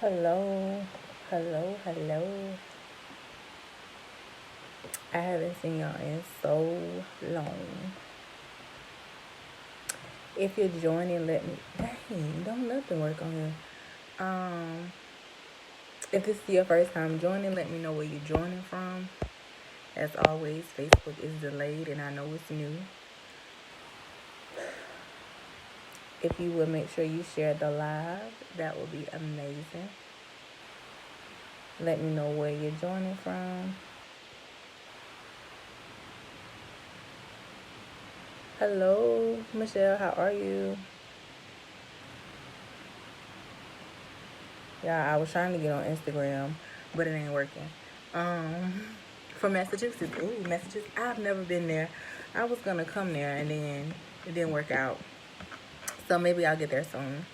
Hello, hello. I haven't seen y'all in so long. If you're joining, let me. Dang, don't nothing work on here. Um, if this is your first time joining, let me know where you're joining from. As always, Facebook is delayed, and I know it's new. If you would make sure you share the live, that would be amazing. Let me know where you're joining from. Hello, Michelle. How are you? Yeah, I was trying to get on Instagram, but it ain't working. Um, from Massachusetts. Ooh, Massachusetts. I've never been there. I was gonna come there, and then it didn't work out. So maybe I'll get there soon.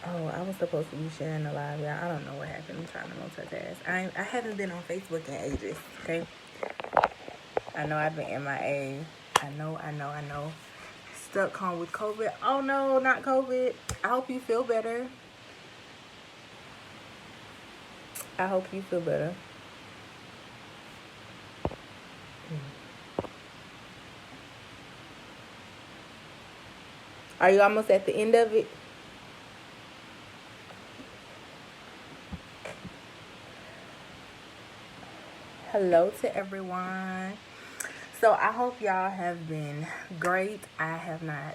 Oh, I was supposed to be sharing the live. Yeah, I don't know what happened. I'm trying to multitask. I haven't been on Facebook in ages. Okay. I know I've been MIA. I know. Stuck home with COVID. Oh no, not COVID. I hope you feel better. I hope you feel better. Are you almost at the end of it? Hello to everyone. So I hope y'all have been great. I have not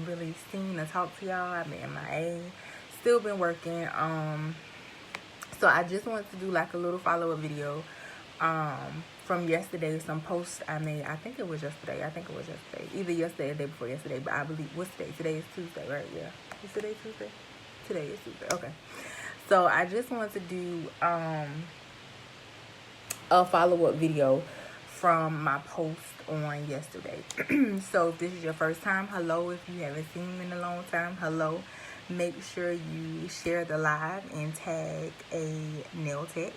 really seen or talked to y'all. I've been MIA. Still been working. So I just wanted to do like a little follow-up video from yesterday. Some posts I made. I think it was yesterday. Either yesterday or the day before yesterday. But I believe, what's today? Today is Tuesday, right? Yeah. Is today Tuesday? Today is Tuesday. Okay. So I just wanted to do a follow-up video from my post on yesterday. So if this is your first time, hello. If you haven't seen me in a long time, hello. Make sure you share the live and tag a nail tech.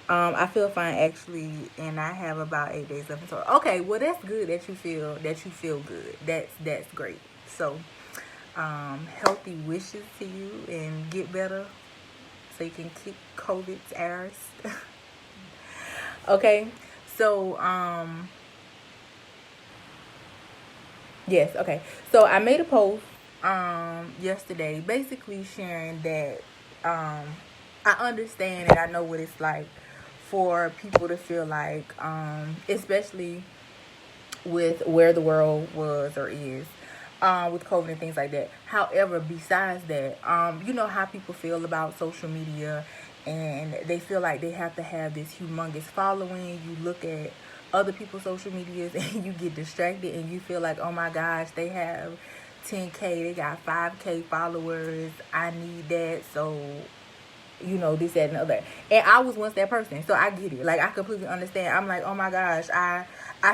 I feel fine actually, and I have about 8 days left until. Okay, well that's good that you feel good. That's great. So, healthy wishes to you and get better so you can kick COVID's ass. Okay, so yes, okay. So I made a post yesterday basically sharing that I understand and I know what it's like for people to feel like especially with where the world was or is with COVID and things like that. However, besides that, you know how people feel about social media and they feel like they have to have this humongous following. You look at other people's social medias and you get distracted and you feel like, oh my gosh, they have 10K, they got 5K followers. I need that. So, you know, this, that, and the other. And I was once that person. So I get it. Like, I completely understand. I'm like, oh my gosh, I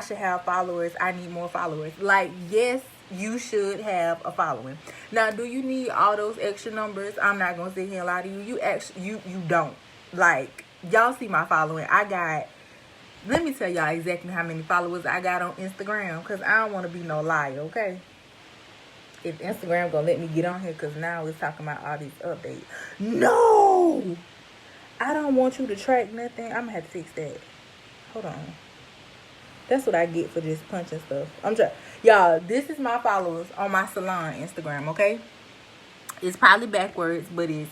should have followers. I need more followers. Like, yes, you should have a following. Now, do you need all those extra numbers? I'm not gonna sit here and lie to you. You don't. Like, y'all see my following. Let me tell y'all exactly how many followers I got on Instagram, because I don't want to be no liar, okay? If Instagram gonna let me get on here, because now it's talking about all these updates. No! I don't want you to track nothing. I'm gonna have to fix that. Hold on. That's what I get for just punching stuff. Y'all, this is my followers on my salon Instagram, okay? It's probably backwards, but it's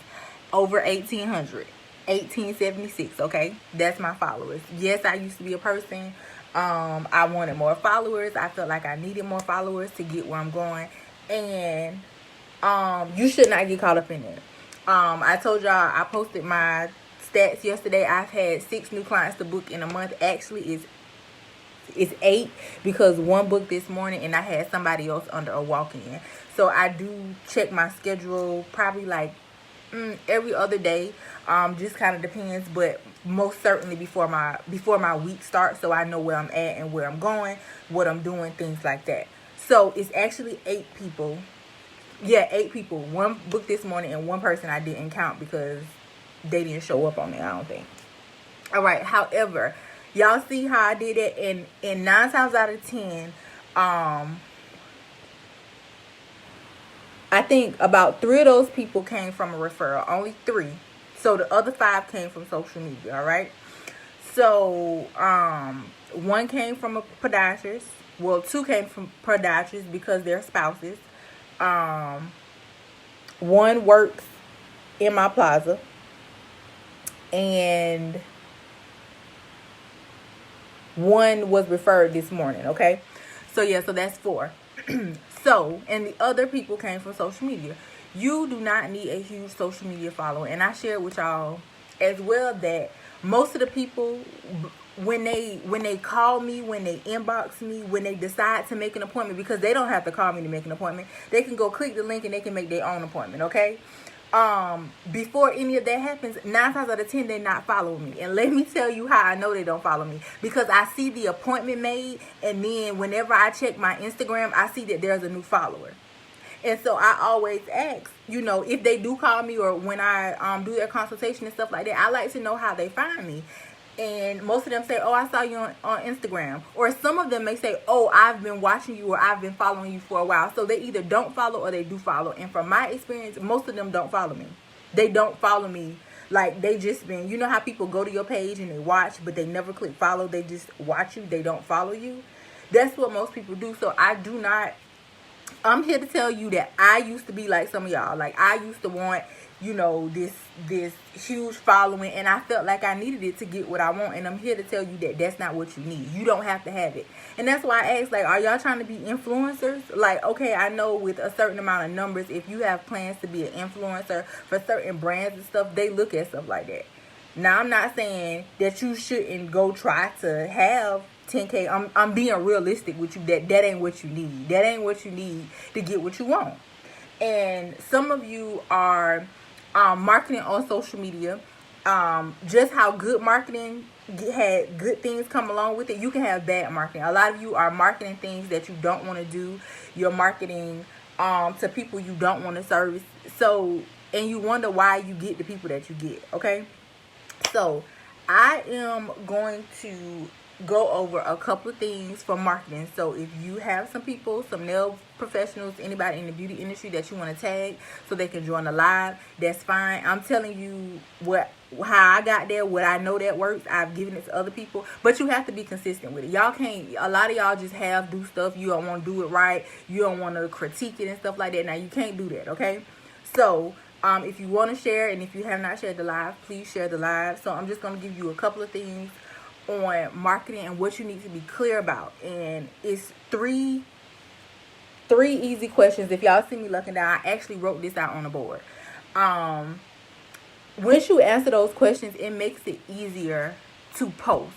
over 1,800. 1876, okay? That's my followers. Yes, I used to be a person. I wanted more followers. I felt like I needed more followers to get where I'm going. And you should not get caught up in it. I told y'all I posted my stats yesterday. I've had 6 new clients to book in a month. Actually, it's 8 because one booked this morning and I had somebody else under a walk-in. So I do check my schedule probably like every other day. Just kind of depends, but most certainly before my week starts, so I know where I'm at and where I'm going, what I'm doing, things like that. So it's actually 8 people. Yeah, 8 people. One booked this morning and one person I didn't count because they didn't show up on it, I don't think. All right. However, y'all see how I did it, and 9 times out of 10, I think about 3 of those people came from a referral. Only 3. So the other 5 came from social media. All right. So 1 came from a podiatrist. Well, 2 came from podiatrists because they're spouses. 1 works in my plaza, and 1 was referred this morning. Okay. So yeah, so that's 4. So, and the other people came from social media. You do not need a huge social media following. And I shared with y'all as well that most of the people, when they call me, when they inbox me, when they decide to make an appointment, because they don't have to call me to make an appointment, they can go click the link and they can make their own appointment. Okay. Before any of that happens, 9 times out of 10 they not following me. And let me tell you how I know they don't follow me, because I see the appointment made, and then whenever I check my Instagram, I see that there's a new follower. And so I always ask, if they do call me, or when I do their consultation and stuff like that, I like to know how they find me. And most of them say, oh, I saw you on Instagram. Or some of them may say, oh, I've been watching you, or I've been following you for a while. So they either don't follow or they do follow. And from my experience, most of them don't follow me. They don't follow me. Like, they just been, you know how people go to your page and they watch, but they never click follow. They just watch you. They don't follow you. That's what most people do. So I'm here to tell you that I used to be like some of y'all. Like, I used to want, this huge following, and I felt like I needed it to get what I want. And I'm here to tell you that that's not what you need. You don't have to have it. And that's why I asked, like, are y'all trying to be influencers? Like, okay, I know with a certain amount of numbers, if you have plans to be an influencer for certain brands and stuff, they look at stuff like that. Now, I'm not saying that you shouldn't go try to have 10K. I'm being realistic with you. That ain't what you need. That ain't what you need to get what you want. And some of you are marketing on social media. Just how good marketing had good things come along with it, you can have bad marketing. A lot of you are marketing things that you don't want to do. You're marketing to people you don't want to service. So, and you wonder why you get the people that you get. Okay. So I am going to go over a couple of things for marketing. So if you have some people, some nail professionals, anybody in the beauty industry that you want to tag so they can join the live, that's fine. I'm telling you how I got there, what I know that works. I've given it to other people, but you have to be consistent with it. Y'all can't, a lot of y'all just do stuff. You don't want to do it right. You don't want to critique it and stuff like that. Now, you can't do that. Okay. So if you want to share, and if you have not shared the live, please share the live. So I'm just going to give you a couple of things on marketing and what you need to be clear about. And it's three easy questions. If y'all see me looking down, I actually wrote this out on the board. Once you answer those questions, it makes it easier to post.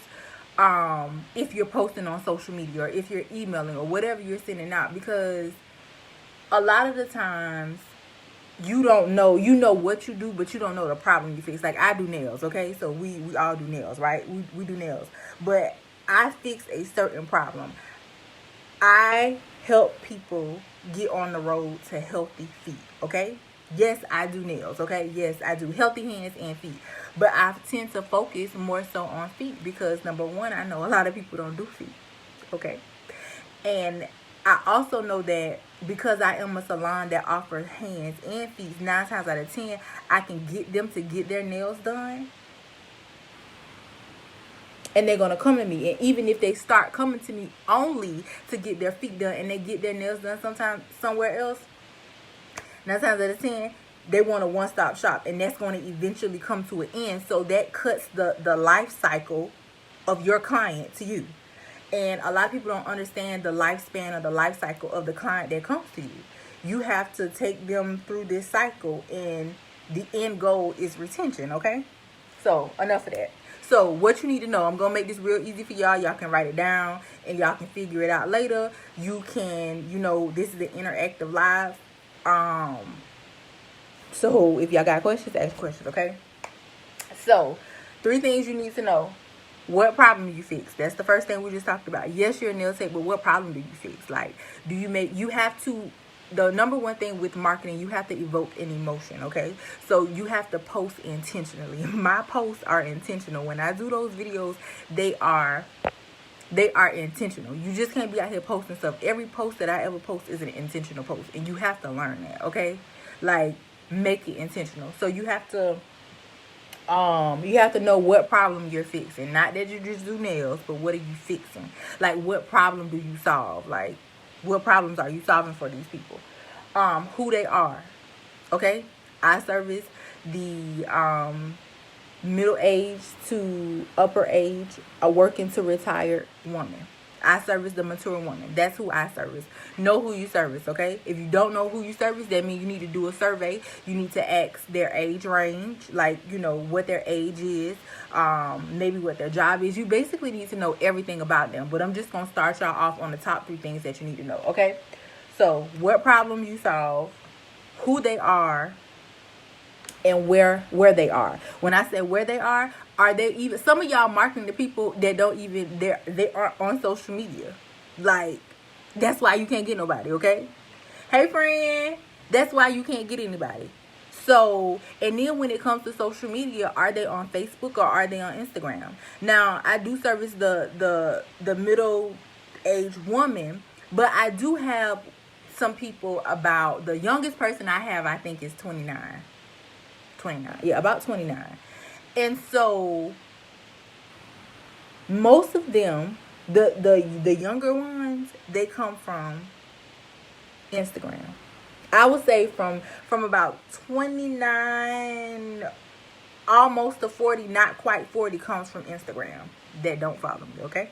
If you're posting on social media, or if you're emailing, or whatever you're sending out, because a lot of the times you don't know, what you do, but you don't know the problem you fix. Like, I do nails, okay? So we all do nails, right? We do nails. But I fix a certain problem. I help people get on the road to healthy feet, okay? Yes, I do nails, okay? Yes, I do healthy hands and feet. But I tend to focus more so on feet because, number one, I know a lot of people don't do feet, okay? And I also know that because I am a salon that offers hands and feet, 9 times out of 10, I can get them to get their nails done. And they're going to come to me. And even if they start coming to me only to get their feet done, and they get their nails done sometime somewhere else, 9 times out of 10, they want a one-stop shop. And that's going to eventually come to an end. So that cuts the life cycle of your client to you. And a lot of people don't understand the lifespan or the life cycle of the client that comes to you. You have to take them through this cycle, and the end goal is retention, okay? So, enough of that. So, what you need to know, I'm going to make this real easy for y'all. Y'all can write it down, and y'all can figure it out later. You can, this is an interactive live. So, if y'all got questions, ask questions, okay? So, 3 things you need to know. What problem do you fix? That's the first thing we just talked about. Yes, you're a nail tech, but what problem do you fix? Like, the number one thing with marketing, you have to evoke an emotion, okay? So you have to post intentionally. My posts are intentional. When I do those videos, they are They are intentional. You just can't be out here posting stuff. Every post that I ever post is an intentional post, and you have to learn that, okay? Like, make it intentional. So you have to know what problem you're fixing. Not that you just do nails, but what are you fixing? Like, what problem do you solve? Like, what problems are you solving for these people? Who they are. Okay? I service the middle-aged to upper age, a working to retired woman. I service the mature woman. That's who I service. Know who you service, okay? If you don't know who you service, that means you need to do a survey. You need to ask their age range, like, you know, what their age is, maybe what their job is. You basically need to know everything about them. But I'm just going to start y'all off on the top 3 things that you need to know, okay? So, what problem you solve, who they are, and where they are. When I say where they are they even, some of y'all marketing to people that don't even, they aren't on social media. Like, that's why you can't get nobody, okay? Hey friend, that's why you can't get anybody. So, and then when it comes to social media, are they on Facebook or are they on Instagram? Now, I do service the middle-aged woman, but I do have some people about, the youngest person I have, I think, is 29. Yeah, about 29. And so most of them, the younger ones, they come from Instagram. I would say from about 29 almost to 40, not quite 40, comes from Instagram that don't follow me, okay?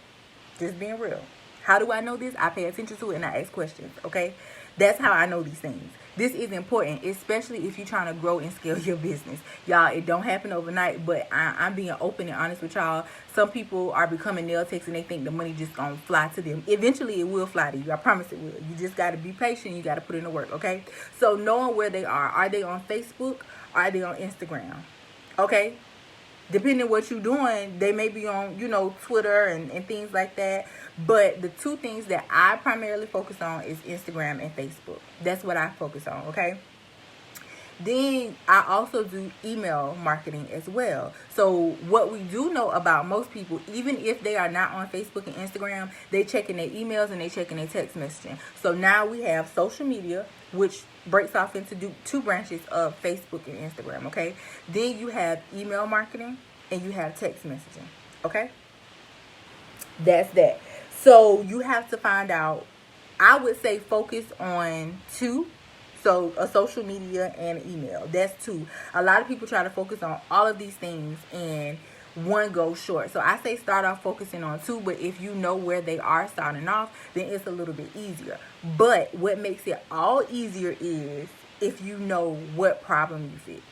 Just being real. How do I know this? I pay attention to it and I ask questions, okay? That's how I know these things. This is important, especially if you're trying to grow and scale your business. Y'all, it don't happen overnight, but I'm being open and honest with y'all. Some people are becoming nail techs and they think the money just gonna fly to them. Eventually, it will fly to you. I promise it will. You just got to be patient. You got to put in the work, okay? So knowing where they are they on Facebook? Are they on Instagram? Okay? Depending what you're doing, they may be on, you know, Twitter and things like that. But the 2 things that I primarily focus on is Instagram and Facebook. That's what I focus on, okay? Then I also do email marketing as well. So what we do know about most people, even if they are not on Facebook and Instagram, they checking their emails and they checking their text messaging. So now we have social media, which breaks off into 2 branches of Facebook and Instagram, okay? Then you have email marketing and you have text messaging, okay? That's that. So you have to find out, I would say focus on 2. So a social media and email. That's 2. A lot of people try to focus on all of these things and one goes short. So I say start off focusing on 2, but if you know where they are starting off, then it's a little bit easier. But what makes it all easier is if you know what problem you fix.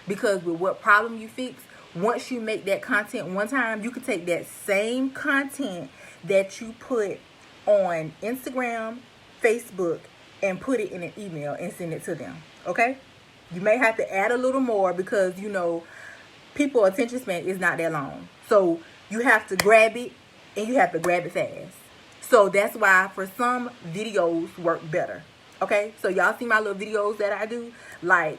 Because with what problem you fix, once you make that content one time, you can take that same content that you put on Instagram, Facebook, and put it in an email and send it to them, okay? You may have to add a little more because, you know, people attention span is not that long. So you have to grab it and you have to grab it fast. So that's why for some videos work better, okay? So y'all see my little videos that I do? Like,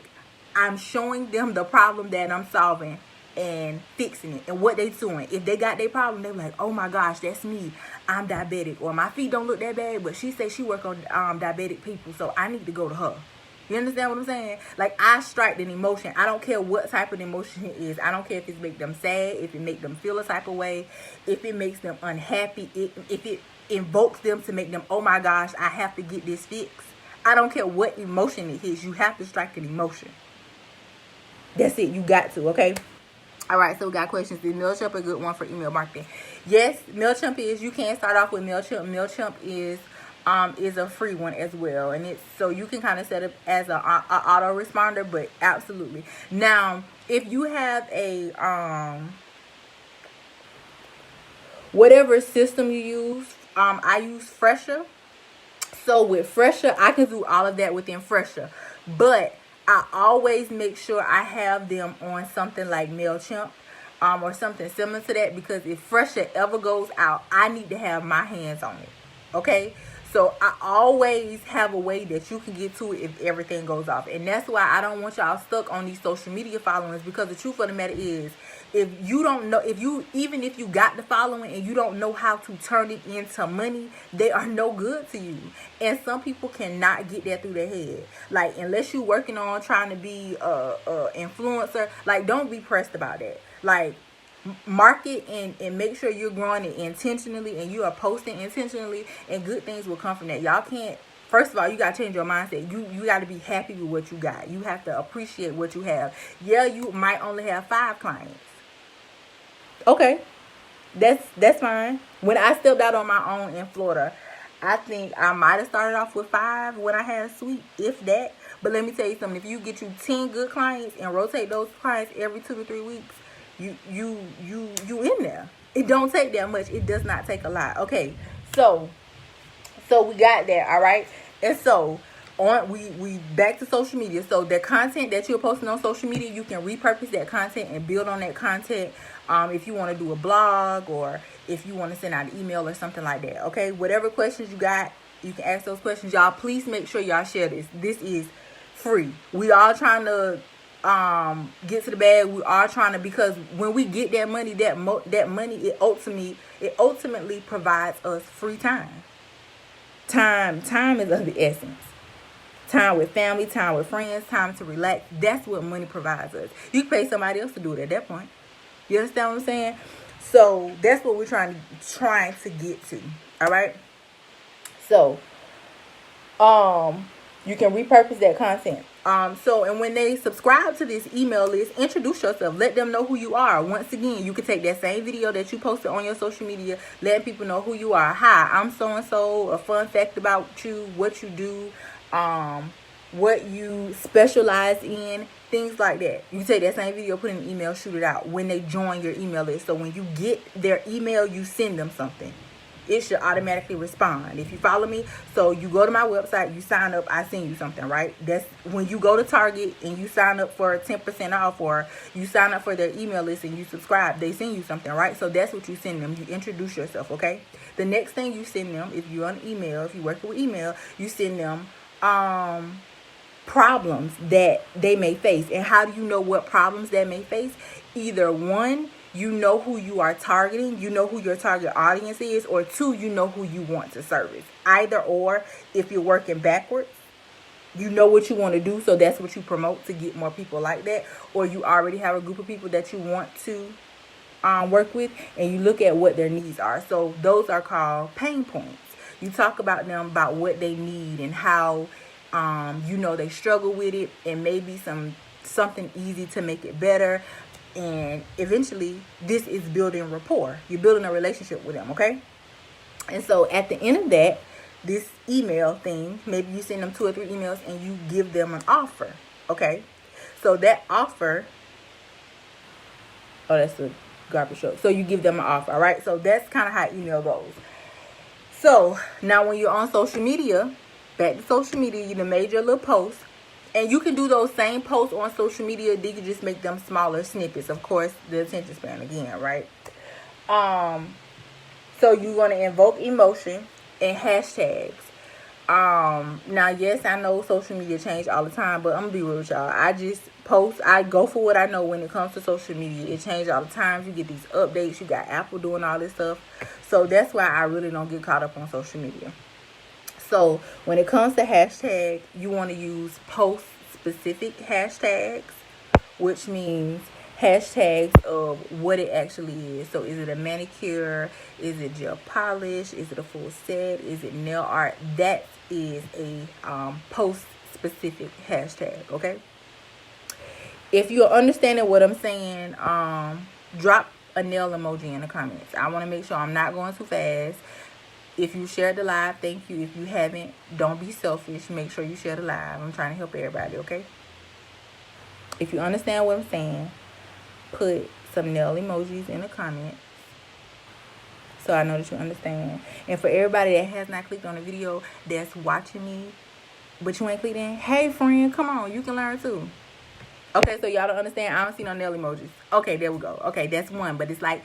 I'm showing them the problem that I'm solving and fixing it and what they doing. If they got their problem, they're like, oh my gosh, that's me. I'm diabetic, or my feet don't look that bad, but she says she work on diabetic people, so I need to go to her. You understand what I'm saying? Like, I strike an emotion. I don't care what type of emotion it is. I don't care if it make them sad, if it make them feel a type of way, if it makes them unhappy, if it invokes them to make them, oh my gosh, I have to get this fixed. I don't care what emotion it is. You have to strike an emotion. That's it. You got to, okay? All right, so we got questions. Is MailChimp a good one for email marketing? Yes, MailChimp is. You can start off with MailChimp. MailChimp is a free one as well. And it's so you can kind of set up as a autoresponder, but absolutely. Now, if you have a whatever system you use, I use Fresher. So with Fresher, I can do all of that within Fresher. But I always make sure I have them on something like MailChimp or something similar to that, because if Fresher ever goes out, I need to have my hands on it. Okay? So I always have a way that you can get to it if everything goes off. And that's why I don't want y'all stuck on these social media followings, because the truth of the matter is, if you don't know, even if you got the following and you don't know how to turn it into money, they are no good to you. And some people cannot get that through their head. Like, unless you're working on trying to be a influencer, like, don't be pressed about that. Like, market and make sure you're growing it intentionally and you are posting intentionally, and good things will come from that. Y'all can't, first of all, you got to change your mindset. You got to be happy with what you got. You have to appreciate what you have. Yeah, you might only have 5 clients. Okay, that's fine. When I stepped out on my own in Florida, I think I might have started off with 5 when I had a suite, if that. But let me tell you something. If you get you 10 good clients and rotate those clients every 2 to 3 weeks, you in there. It don't take that much. It does not take a lot. Okay, so we got that. All right. And so we back to social media. So the content that you're posting on social media, you can repurpose that content and build on that content. If you want to do a blog, or if you want to send out an email or something like that. Okay, whatever questions you got, you can ask those questions. Y'all, please make sure y'all share this. This is free. We all trying to get to the bag. We are trying to, because when we get that money, that money, it ultimately provides us free time. Time is of the essence. Time with family, time with friends, time to relax. That's what money provides us. You can pay somebody else to do it at that point. You understand what I'm saying? So that's what we're trying to get to. All right. So you can repurpose that content. And when they subscribe to this email list, introduce yourself. Let them know who you are. Once again, you can take that same video that you posted on your social media, letting people know who you are. Hi, I'm so-and-so, a fun fact about you, what you do, what you specialize in, things like that. You take that same video, put it in an email, shoot it out when they join your email list. So when you get their email, you send them something. It should automatically respond. If you follow me, so you go to my website, you sign up, I send you something, right? That's when you go to Target and you sign up for 10% off, or you sign up for their email list and you subscribe, they send you something, right? So that's what you send them. You introduce yourself, okay? The next thing you send them, if you're on email, if you work with email, you send them problems that they may face. And how do you know what problems they may face? Either one, you know who you are targeting, you know who your target audience is, or 2, you know who you want to service. Either or, if you're working backwards, you know what you want to do, so that's what you promote to get more people like that. Or you already have a group of people that you want to work with, and you look at what their needs are. So those are called pain points. You talk about them, about what they need and how they struggle with it, and maybe something easy to make it better. And eventually, this is building rapport. You're building a relationship with them, okay? And so at the end of that, this email thing, maybe you send them 2 or 3 emails and you give them an offer, okay? So that offer, that's the garbage truck. So you give them an offer, all right? So that's kind of how email goes. So now when you're on social media, back to social media, you done made your little post. And you can do those same posts on social media. Then you just make them smaller snippets. Of course, the attention span again, right? So you're going to invoke emotion and hashtags. Now, yes, I know social media change all the time, but I'm going to be real with y'all. I just post. I go for what I know when it comes to social media. It changes all the time. You get these updates. You got Apple doing all this stuff. So that's why I really don't get caught up on social media. So when it comes to hashtag, you want to use post-specific hashtags, which means hashtags of what it actually is. So is it a manicure? Is it gel polish? Is it a full set? Is it nail art? That is a post-specific hashtag, okay? If you're understanding what I'm saying, drop a nail emoji in the comments. I want to make sure I'm not going too fast. If you shared the live, thank you. If you haven't, don't be selfish. Make sure you share the live. I'm trying to help everybody, okay? If you understand what I'm saying, put some nail emojis in the comments so I know that you understand. And for everybody that has not clicked on the video, that's watching me, but you ain't clicked in, hey, friend, come on. You can learn too. Okay, so y'all don't understand. I don't see no nail emojis. Okay, there we go. Okay, that's one, but it's like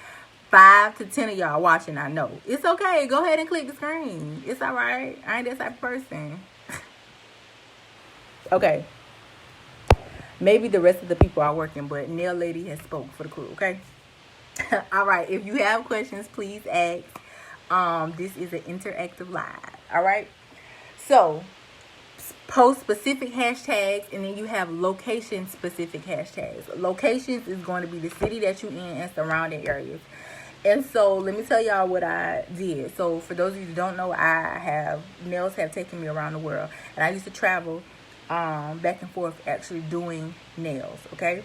5 to 10 of y'all watching, I know. It's okay. Go ahead and click the screen. It's all right. I ain't that type of person. Okay. Maybe the rest of the people are working, but Nail Lady has spoke for the crew, okay? All right. If you have questions, please ask. This is an interactive live. All right. So, post specific hashtags, and then you have location specific hashtags. Locations is going to be the city that you in and surrounding areas. And so let me tell y'all what I did. So for those of you who don't know, nails have taken me around the world, and I used to travel back and forth actually doing nails, okay?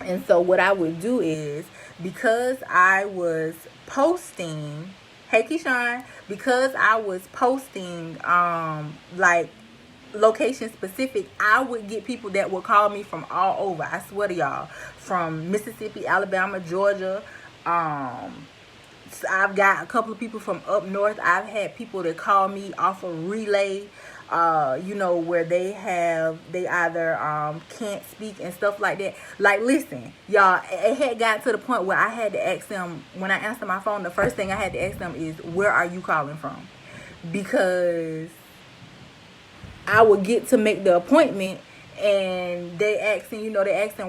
And so what I would do is, because I was posting, hey Keyshawn, because I was posting like location specific, I would get people that would call me from all over. I swear to y'all, from Mississippi, Alabama, Georgia. I've got a couple of people from up north. I've had people that call me off of relay, where they either can't speak and stuff like that. Like, listen, y'all, it had got to the point where I had to ask them, when I answered my phone, the first thing I had to ask them is, where are you calling from? Because I would get to make the appointment, and they asking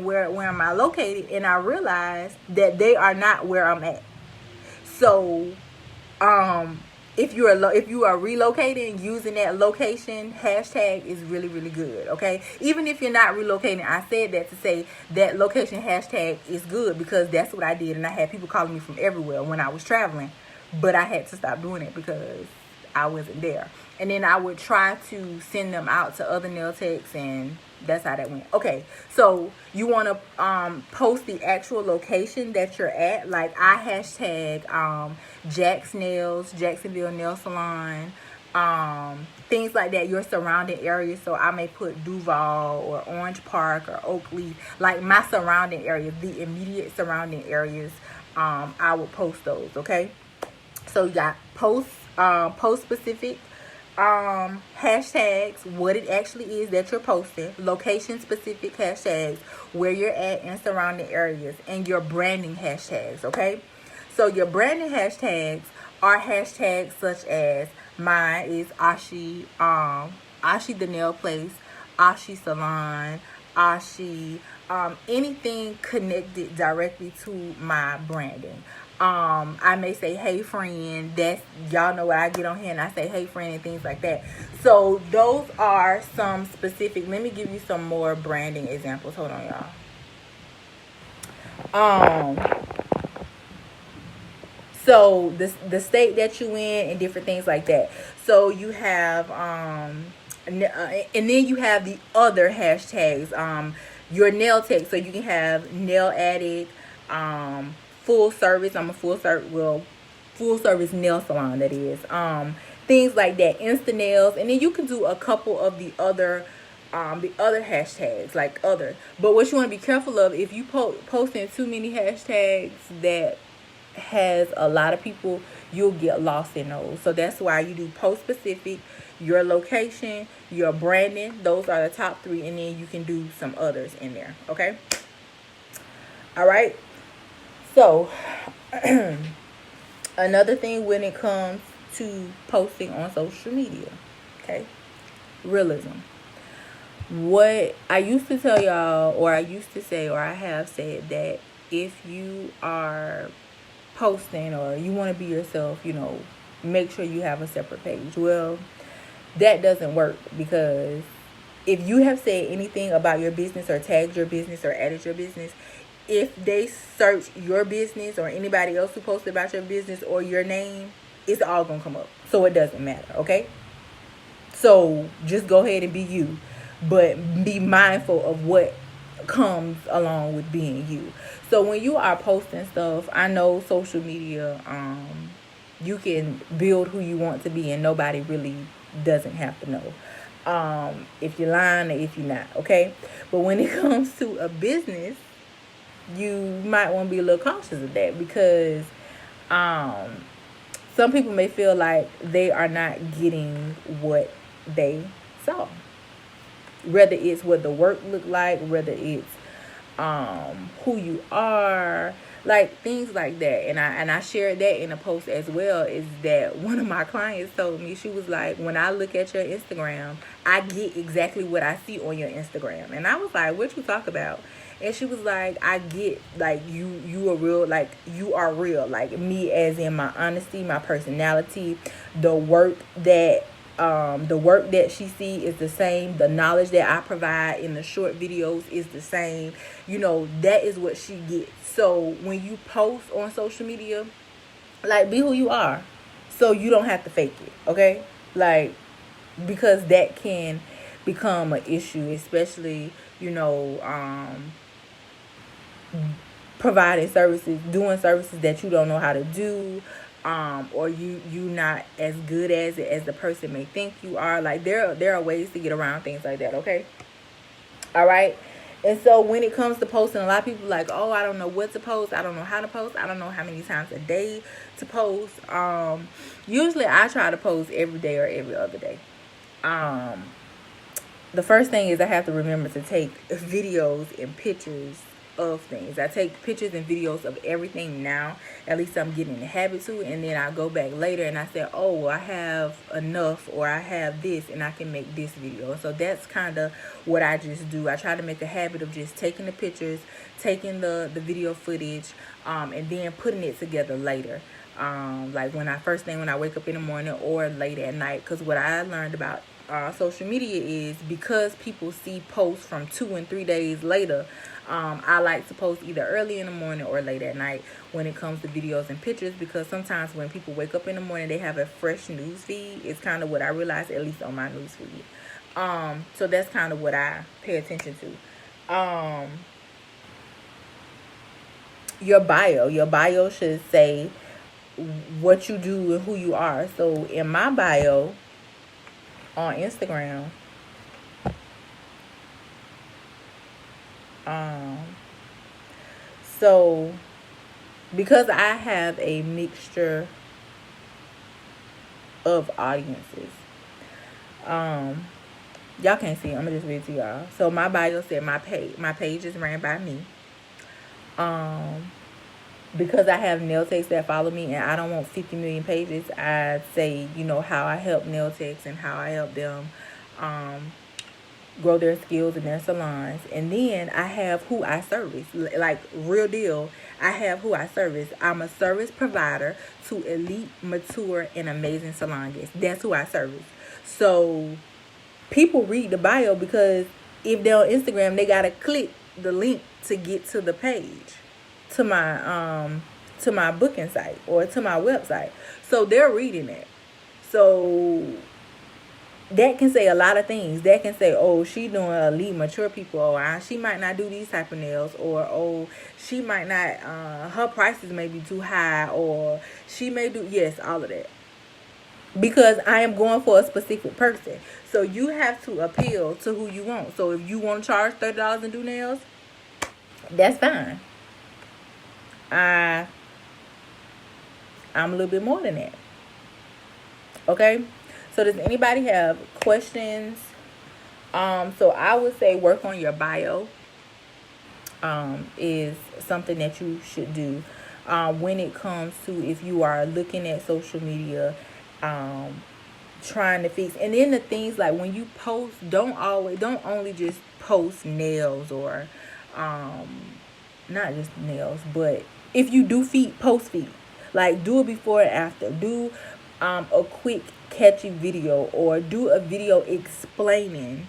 where am I located, and I realized that they are not where I'm at. So, if you are relocating, using that location hashtag is really, really good. Okay, even if you're not relocating, I said that to say that location hashtag is good, because that's what I did, and I had people calling me from everywhere when I was traveling, but I had to stop doing it because I wasn't there. And then I would try to send them out to other nail techs, and that's how that went. Okay, so you want to post the actual location that you're at. Like, I hashtag Jack's Nails, Jacksonville Nail Salon, things like that, your surrounding area. So I may put Duval or Orange Park or Oakley, like my surrounding areas, the immediate surrounding areas. I would post those. Okay, so you got post specific hashtags, what it actually is that you're posting, location specific hashtags, where you're at and surrounding areas, and your branding hashtags. Okay, so your branding hashtags are hashtags such as, mine is Ashi the Nail Place, Ashi Salon, Ashi, anything connected directly to my branding. I may say, hey friend. That's, y'all know what I get on here and I say hey friend and things like that. So those are some specific. Let me give you some more branding examples. Hold on, y'all. So the state that you in and different things like that. So you have and then you have the other hashtags, your nail tech. So you can have nail addict, full service. I'm a full service nail salon, that is. Things like that, Insta Nails. And then you can do a couple of the other hashtags, like other. But what you want to be careful of, if you posting too many hashtags that has a lot of people, you'll get lost in those. So that's why you do post specific, your location, your branding. Those are the top 3, and then you can do some others in there. Okay, all right. So another thing when it comes to posting on social media, okay, realism. What I used to tell y'all, or I used to say, or I have said, that if you are posting or you want to be yourself, make sure you have a separate page. Well, that doesn't work, because if you have said anything about your business or tagged your business or added your business, if they search your business or anybody else who posted about your business or your name, it's all gonna come up. So it doesn't matter. Okay, so just go ahead and be you, but be mindful of what comes along with being you. So when you are posting stuff, I know social media, you can build who you want to be, and nobody really doesn't have to know if you're lying or if you're not. Okay, but when it comes to a business, you might want to be a little cautious of that, because some people may feel like they are not getting what they saw, whether it's what the work looked like, whether it's who you are, like things like that. And I shared that in a post as well, is that one of my clients told me, she was like, when I look at your Instagram, I get exactly what I see on your Instagram. And I was like, what you talk about? And she was like, I get, like, you are real, like you are real, like me, as in my honesty, my personality, the work that she see is the same. The knowledge that I provide in the short videos is the same. That is what she gets. So when you post on social media, like, be who you are, so you don't have to fake it, okay? Like, because that can become an issue, especially, providing services, doing services that you don't know how to do, or you not as good as it as the person may think you are. Like, there are ways to get around things like that, okay? All right. And so when it comes to posting, a lot of people are like, oh, I don't know what to post, I don't know how to post, I don't know how many times a day to post. Usually I try to post every day or every other day. The first thing is I have to remember to take videos and pictures of things. I take pictures and videos of everything now. At least I'm getting in the habit to. And then I go back later and I say, oh, well, I have enough, or I have this, and I can make this video. So that's kind of what I just do. I try to make a habit of just taking the pictures, taking the video footage, and then putting it together later. Like when I wake up in the morning or late at night. Because what I learned about social media is, because people see posts from 2 and 3 days later, I like to post either early in the morning or late at night when it comes to videos and pictures, because sometimes when people wake up in the morning, they have a fresh news feed. It's kind of what I realized, at least on my news feed. So that's kind of what I pay attention to. Your bio should say what you do and who you are. So in my bio on Instagram, so because I have a mixture of audiences, y'all can't see it, I'm gonna just read it to y'all. So my bio said my page is ran by me. Because I have nail techs that follow me, and I don't want 50 million pages, I say, how I help nail techs and how I help them grow their skills in their salons. And then I have who I service. Like, real deal, I have who I service. I'm a service provider to elite, mature, and amazing salon guests. That's who I service. So people read the bio, because if they're on Instagram, they gotta click the link to get to the page, to my booking site or to my website. So they're reading it. So that can say a lot of things. That can say, oh, she doing elite, mature people, or she might not do these type of nails, or oh, she might not, her prices may be too high, or she may do, yes, all of that, because I am going for a specific person. So you have to appeal to who you want. So if you want to charge $30 and do nails, that's fine. I'm a little bit more than that. Okay? So does anybody have questions? So I would say work on your bio is something that you should do. When it comes to, if you are looking at social media, trying to fix. And then the things, like when you post, don't only just post nails, or not just nails, but if you do feet, post feet. Like, do it before and after. Do a quick catchy video, or do a video explaining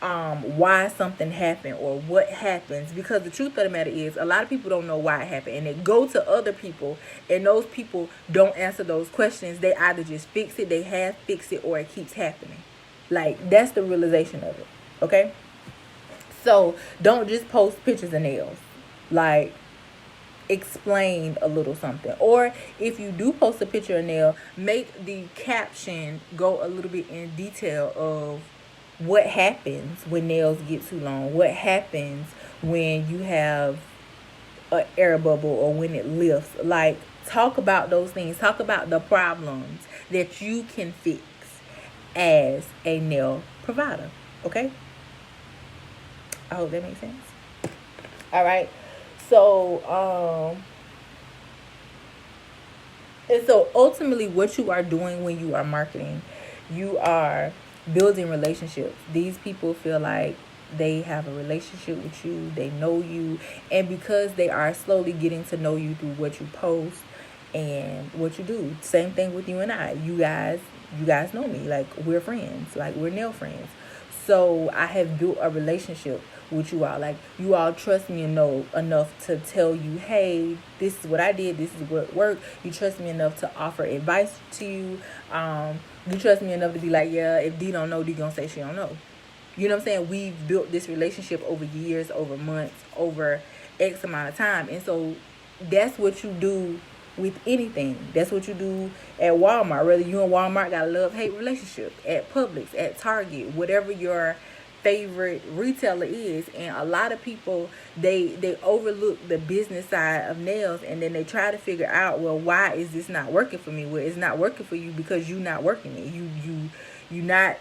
why something happened or what happens. Because the truth of the matter is, a lot of people don't know why it happened, and they go to other people, and those people don't answer those questions. They either just fix it, they have fixed it, or it keeps happening. Like, that's the realization of it. Okay? So don't just post pictures of nails. Like, explain a little something. Or if you do post a picture of nail, make the caption go a little bit in detail of what happens when nails get too long, what happens when you have an air bubble, or when it lifts. Like, talk about those things. Talk about the problems that you can fix as a nail provider. Okay? I hope that makes sense. All right. So, And so ultimately what you are doing when you are marketing, you are building relationships. These people feel like they have a relationship with you, they know you, and because they are slowly getting to know you through what you post and what you do. Same thing with you and I. You guys know me. Like, we're friends. Like, we're nail friends. So I have built a relationship with you all. Like, you all trust me and know enough to tell you, hey, this is what I did, this is what worked. You trust me enough to offer advice to you. You trust me enough to be like, yeah, if D don't know, D gonna say she don't know. You know what I'm saying? We've built this relationship over years, over months, over X amount of time. And so that's what you do with anything. That's what you do at Walmart. Whether you and Walmart got a love-hate relationship, at Publix, at Target, whatever your favorite retailer is. And a lot of people, they overlook the business side of nails, and then they try to figure out, well, why is this not working for me? Well, it's not working for you because you're not working it. You not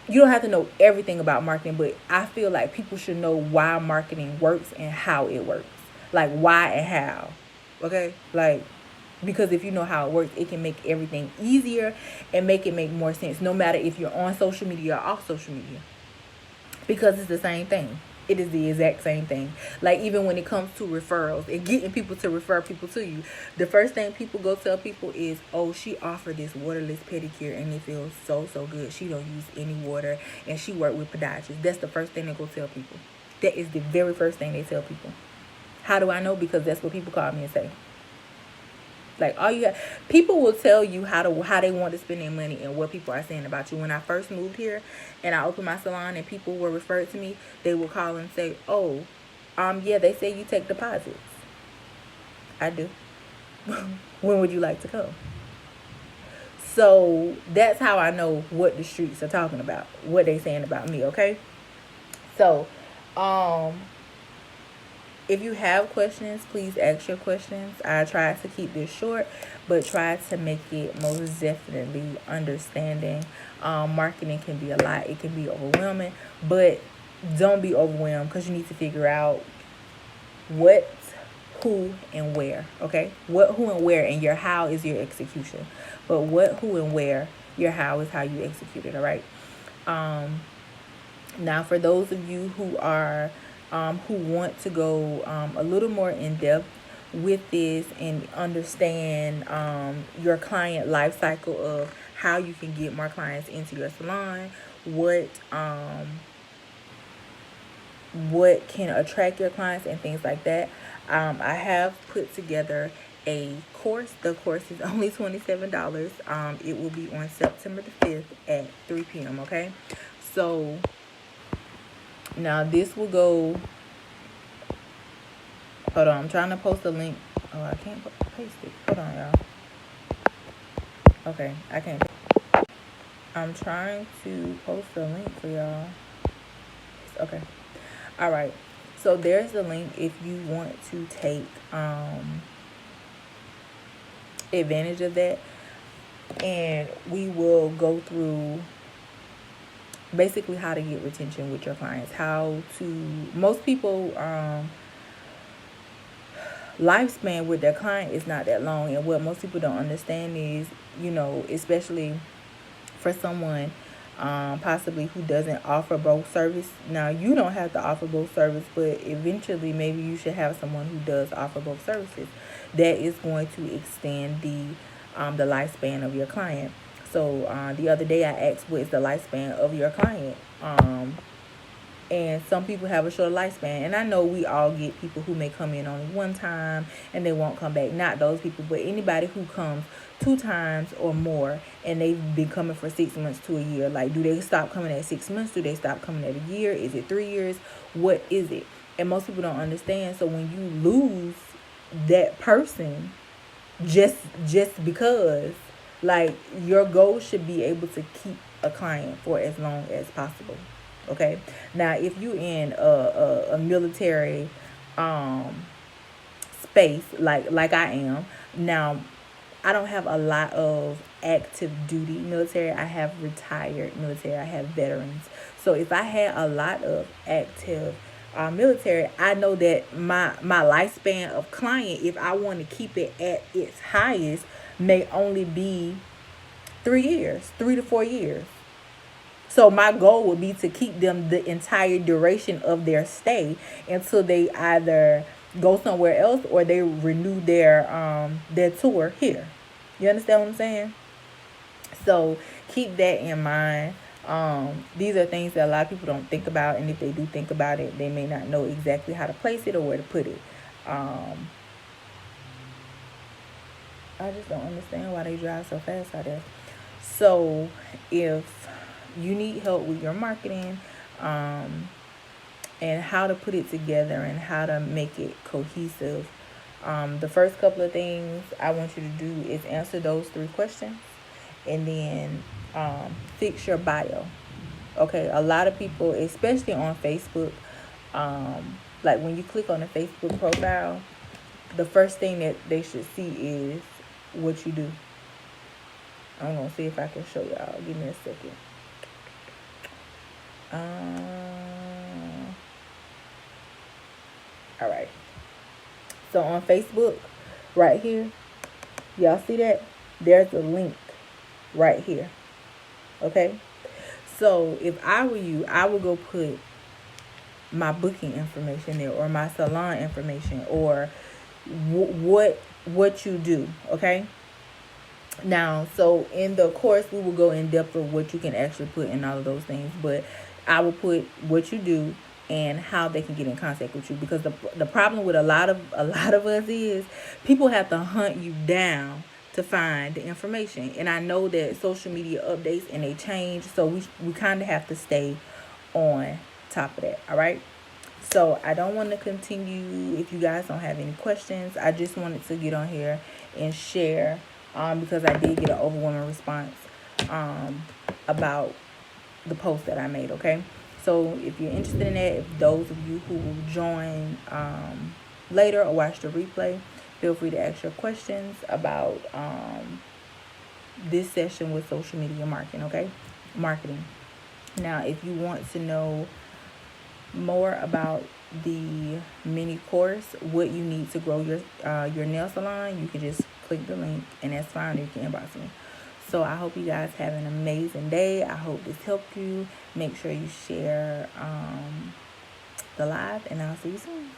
you don't have to know everything about marketing, but I feel like people should know why marketing works and how it works. Like, why and how. Okay? Like, because if you know how it works, it can make everything easier and make it make more sense, no matter if you're on social media or off social media, because it's the same thing. It is the exact same thing. Like, even when it comes to referrals and getting people to refer people to you, the first thing people go tell people is, oh, she offered this waterless pedicure and it feels so good. She don't use any water and she worked with podiatrists. That's the first thing they go tell people. That is the very first thing they tell people. How do I know? Because that's what people call me and say. Like, all you have, people will tell you how they want to spend their money and what people are saying about you. When I first moved here and I opened my salon and people were referred to me, they would call and say, oh, yeah, they say you take deposits. I do. When would you like to come? So that's how I know what the streets are talking about, what they saying about me. Okay. So, if you have questions, please ask your questions. I try to keep this short, but try to make it most definitely understanding. Marketing can be a lot. It can be overwhelming, but don't be overwhelmed, because you need to figure out what, who, and where. Okay? What, who, and where, and your how is your execution. But what, who, and where, your how is how you execute it. All right? Now, for those of you who are who want to go a little more in depth with this and understand your client life cycle of how you can get more clients into your salon, what can attract your clients and things like that, I have put together a course. The course is only $27. It will be on September the 5th at 3 p.m. Okay, so now this will go, hold on, I'm trying to post a link. Oh, I can't paste it. Hold on, y'all. Okay, I can't. I'm trying to post a link for y'all. Okay. All right. So there's the link if you want to take advantage of that. And we will go through basically how to get retention with your clients. Most people, lifespan with their client is not that long. And what most people don't understand is, especially for someone possibly who doesn't offer both service. Now, you don't have to offer both service, but eventually maybe you should have someone who does offer both services. That is going to extend the lifespan of your client. So the other day I asked, what is the lifespan of your client? And some people have a short lifespan. And I know we all get people who may come in only one time and they won't come back. Not those people, but anybody who comes 2 times or more and they've been coming for 6 months to a year. Like, do they stop coming at 6 months? Do they stop coming at a year? Is it 3 years? What is it? And most people don't understand. So when you lose that person just because, like, your goal should be able to keep a client for as long as possible. Okay. Now, if you in a military space like I am now, I don't have a lot of active duty military. I have retired military. I have veterans. So if I had a lot of active military, I know that my lifespan of client, if I want to keep it at its highest, may only be 3 years, 3 to 4 years. So my goal would be to keep them the entire duration of their stay until they either go somewhere else or they renew their tour here. You understand what I'm saying? So keep that in mind. These are things that a lot of people don't think about, and if they do think about it, they may not know exactly how to place it or where to put it. I just don't understand why they drive so fast out there. So if you need help with your marketing, and how to put it together and how to make it cohesive, the first couple of things I want you to do is answer those 3 questions, and then fix your bio. Okay, a lot of people, especially on Facebook, like when you click on a Facebook profile, the first thing that they should see is what you do. I'm gonna see if I can show y'all. Give me a second. All right. So on Facebook, right here, y'all see that? There's a link right here. Okay. So if I were you, I would go put my booking information there, or my salon information, or what you do. Okay. Now, so in the course, we will go in depth of what you can actually put in all of those things, but I will put what you do and how they can get in contact with you, because the problem with a lot of us is people have to hunt you down to find the information. And I know that social media updates and they change, so we kind of have to stay on top of that. All right. So I don't want to continue if you guys don't have any questions. I just wanted to get on here and share, because I did get an overwhelming response about the post that I made. Okay. So if you're interested in that, if those of you who will join later or watch the replay, feel free to ask your questions about this session with social media marketing. Okay, marketing. Now, if you want to know more about the mini course, what you need to grow your nail salon, you can just click the link, and that's fine. You can inbox me. So I hope you guys have an amazing day. I hope this helped you. Make sure you share the live, and I'll see you soon.